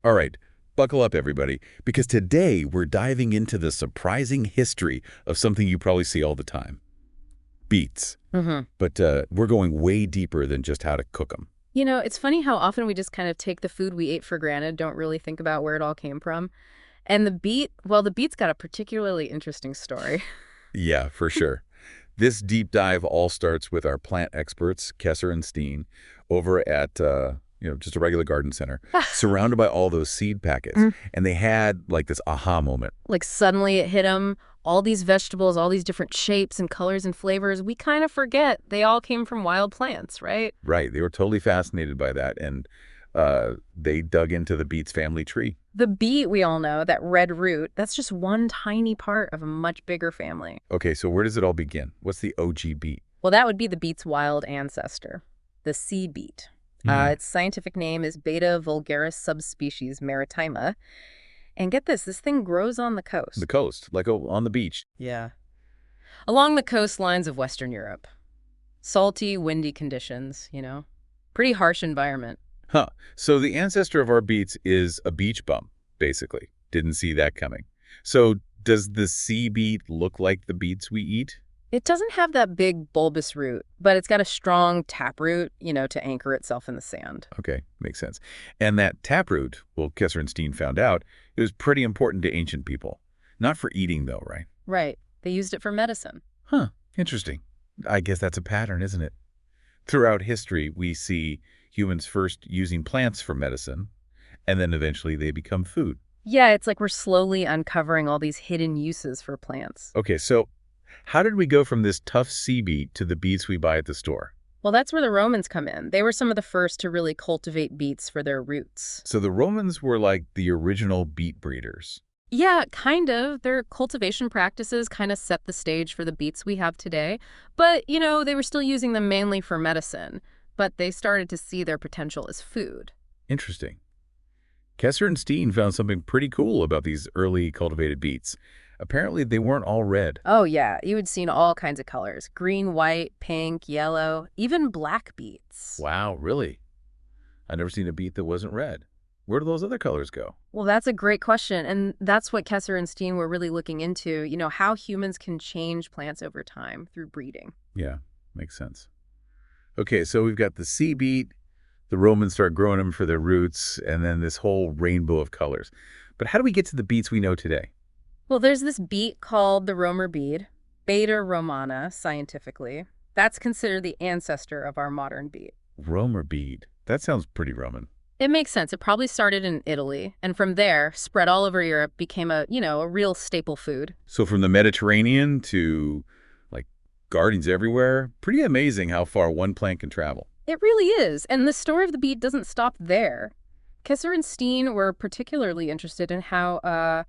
All right, buckle up, everybody, because today we're diving into the surprising history of something you probably see all the time, beets. hmm But we're going way deeper than just how to cook them. It's funny how often we just kind of take the food we ate for granted, don't really think about where it all came from. And the beet's got a particularly interesting story. Yeah, for sure. This deep dive all starts with our plant experts, Kesser and Steen, over at just a regular garden center, surrounded by all those seed packets. Mm. And they had like this aha moment. Like suddenly it hit them, all these vegetables, all these different shapes and colors and flavors. We kind of forget they all came from wild plants, right? Right, they were totally fascinated by that, and they dug into the beets family tree. The beet, we all know, that red root, that's just one tiny part of a much bigger family. Okay, so where does it all begin? What's the OG beet? Well, that would be the beet's wild ancestor, the sea beet. Hmm. Its scientific name is Beta vulgaris subspecies maritima. And get this thing grows on the The coast. coast, like on the beach. Yeah. Along the coastlines of Western Europe. Salty, windy conditions. Pretty harsh environment. Huh. So the ancestor of our beets is a beach bum, basically. Didn't see that coming. So does the sea beet look like the beets we eat? It doesn't have that big bulbous root, but it's got a strong taproot, to anchor itself in the sand. Okay, makes sense. And that taproot, well, Kesser and Steen found out, it was pretty important to ancient people. Not for eating, though, right? Right. They used it for medicine. Huh, interesting. I guess that's a pattern, isn't it? Throughout history, we see humans first using plants for medicine, and then eventually they become food. Yeah, it's like we're slowly uncovering all these hidden uses for plants. Okay, so how did we go from this tough sea beet to the beets we buy at the store? Well, that's where the Romans come in. They were some of the first to really cultivate beets for their roots. So the Romans were like the original beet breeders. Yeah, kind of. Their cultivation practices kind of set the stage for the beets we have today. But, they were still using them mainly for medicine. But they started to see their potential as food. Interesting. Kesser and Steen found something pretty cool about these early cultivated beets. Apparently, they weren't all red. Oh, yeah, you had seen all kinds of colors. Green, white, pink, yellow, even black beets. Wow, really? I've never seen a beet that wasn't red. Where do those other colors go? Well, that's a great question. And that's what Kesser and Steen were really looking into, how humans can change plants over time through breeding. Yeah, makes sense. Okay, so we've got the sea beet. The Romans start growing them for their roots, and then this whole rainbow of colors. But how do we get to the beets we know today? Well, there's this beet called the Romer beet, Beta romana, scientifically. That's considered the ancestor of our modern beet. Romer beet. That sounds pretty Roman. It makes sense. It probably started in Italy, and from there, spread all over Europe, became a real staple food. So from the Mediterranean to like gardens everywhere, pretty amazing how far one plant can travel. It really is, and the story of the beet doesn't stop there. Kesser and Steen were particularly interested in how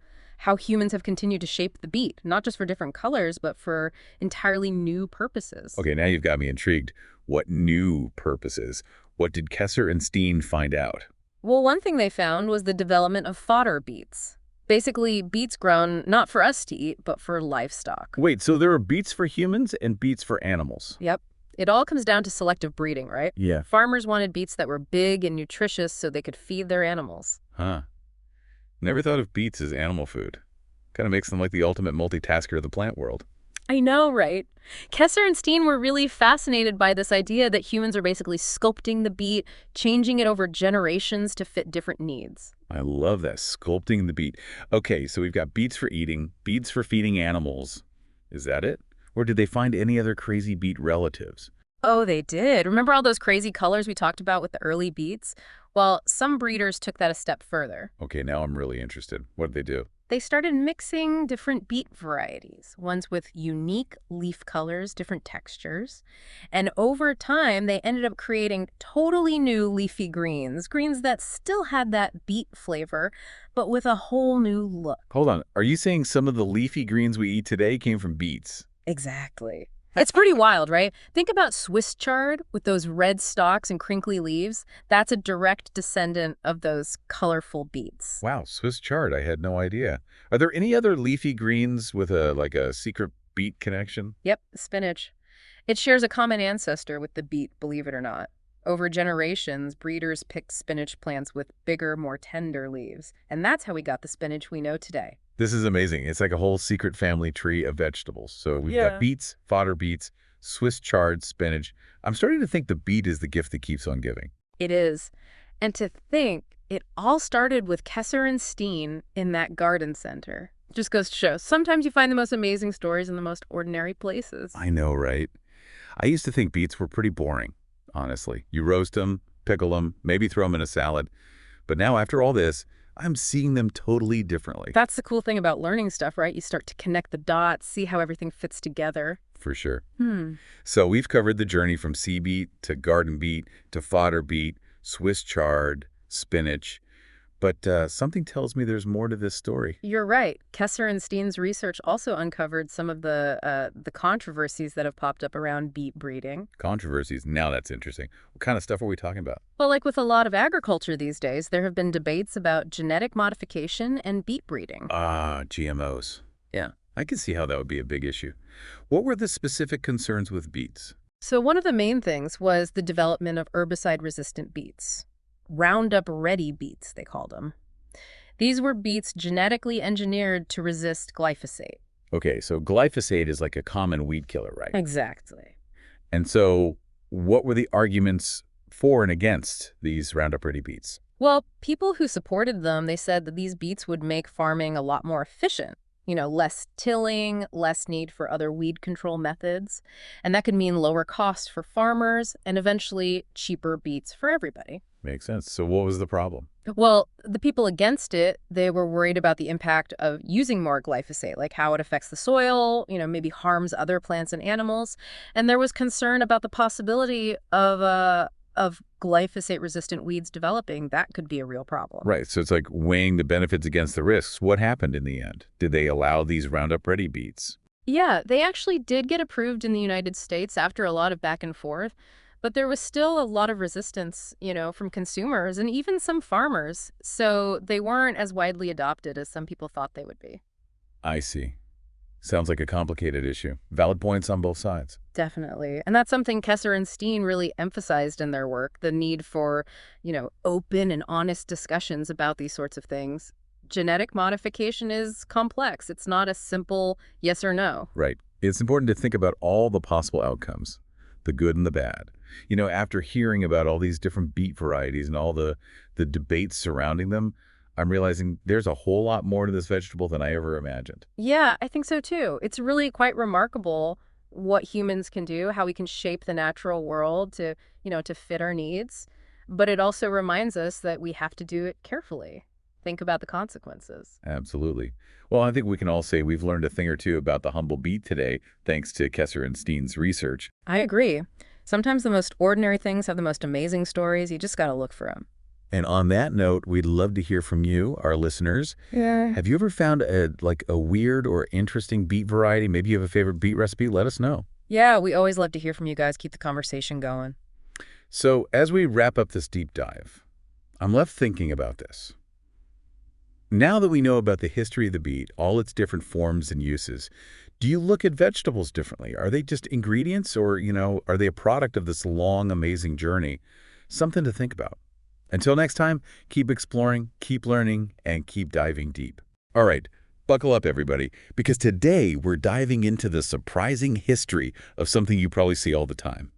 humans have continued to shape the beet, not just for different colors, but for entirely new purposes. Okay, now you've got me intrigued. What new purposes? What did Kesser and Steen find out? Well, one thing they found was the development of fodder beets. Basically, beets grown not for us to eat, but for livestock. Wait, so there are beets for humans and beets for animals? Yep. It all comes down to selective breeding, right? Yeah. Farmers wanted beets that were big and nutritious so they could feed their animals. Huh. Never thought of beets as animal food. Kind of makes them like the ultimate multitasker of the plant world. I know, right? Kesser and Steen were really fascinated by this idea that humans are basically sculpting the beet, changing it over generations to fit different needs. I love that, sculpting the beet. Okay, so we've got beets for eating, beets for feeding animals. Is that it? Or did they find any other crazy beet relatives? Oh, they did. Remember all those crazy colors we talked about with the early beets? Well, some breeders took that a step further. Okay, now I'm really interested. What did they do? They started mixing different beet varieties, ones with unique leaf colors, different textures. And over time, they ended up creating totally new leafy greens that still had that beet flavor, but with a whole new look. Hold on, are you saying some of the leafy greens we eat today came from beets? Exactly. It's pretty wild, right? Think about Swiss chard with those red stalks and crinkly leaves. That's a direct descendant of those colorful beets. Wow, Swiss chard, I had no idea. Are there any other leafy greens with a secret beet connection? Yep, spinach. It shares a common ancestor with the beet, believe it or not. Over generations, breeders picked spinach plants with bigger, more tender leaves, and that's how we got the spinach we know today. This is amazing. It's like a whole secret family tree of vegetables. So we've got Yeah. beets, fodder beets, Swiss chard, spinach. I'm starting to think the beet is the gift that keeps on giving. It is. And to think, it all started with Kesser and Steen in that garden center. Just goes to show, sometimes you find the most amazing stories in the most ordinary places. I know, right? I used to think beets were pretty boring, honestly. You roast them, pickle them, maybe throw them in a salad. But now, after all this, I'm seeing them totally differently. That's the cool thing about learning stuff, right? You start to connect the dots, see how everything fits together. For sure. Hmm. So we've covered the journey from sea beet to garden beet to fodder beet, Swiss chard, spinach. But something tells me there's more to this story. You're right. Kesser and Steen's research also uncovered some of the controversies that have popped up around beet breeding. Controversies. Now that's interesting. What kind of stuff are we talking about? Well, like with a lot of agriculture these days, there have been debates about genetic modification and beet breeding. Ah, GMOs. Yeah. I can see how that would be a big issue. What were the specific concerns with beets? So one of the main things was the development of herbicide-resistant beets. Roundup-ready beets, they called them. These were beets genetically engineered to resist glyphosate. Okay, so glyphosate is like a common weed killer, right? Exactly. And so what were the arguments for and against these Roundup Ready beets? Well, people who supported them, they said that these beets would make farming a lot more efficient. Less tilling, less need for other weed control methods. And that could mean lower costs for farmers and eventually cheaper beets for everybody. Makes sense. So what was the problem? Well, the people against it, they were worried about the impact of using more glyphosate, like how it affects the soil, maybe harms other plants and animals. And there was concern about the possibility of glyphosate-resistant weeds developing. That could be a real problem. Right, so it's like weighing the benefits against the risks. What happened in the end? Did they allow these Roundup Ready beets? Yeah, they actually did get approved in the United States after a lot of back and forth, but there was still a lot of resistance, from consumers and even some farmers. So they weren't as widely adopted as some people thought they would be. I see. Sounds like a complicated issue. Valid points on both sides. Definitely. And that's something Kesser and Steen really emphasized in their work, the need for, open and honest discussions about these sorts of things. Genetic modification is complex. It's not a simple yes or no. Right. It's important to think about all the possible outcomes, the good and the bad. After hearing about all these different beet varieties and all the debates surrounding them, I'm realizing there's a whole lot more to this vegetable than I ever imagined. Yeah, I think so too. It's really quite remarkable what humans can do, how we can shape the natural world to fit our needs. But it also reminds us that we have to do it carefully. Think about the consequences. Absolutely. Well, I think we can all say we've learned a thing or two about the humble beet today, thanks to Kesser and Steen's research. I agree. Sometimes the most ordinary things have the most amazing stories. You just got to look for them. And on that note, we'd love to hear from you, our listeners. Yeah. Have you ever found a weird or interesting beet variety? Maybe you have a favorite beet recipe? Let us know. Yeah, we always love to hear from you guys. Keep the conversation going. So as we wrap up this deep dive, I'm left thinking about this. Now that we know about the history of the beet, all its different forms and uses, do you look at vegetables differently? Are they just ingredients or, are they a product of this long, amazing journey? Something to think about. Until next time, keep exploring, keep learning, and keep diving deep. All right, buckle up, everybody, because today we're diving into the surprising history of something you probably see all the time.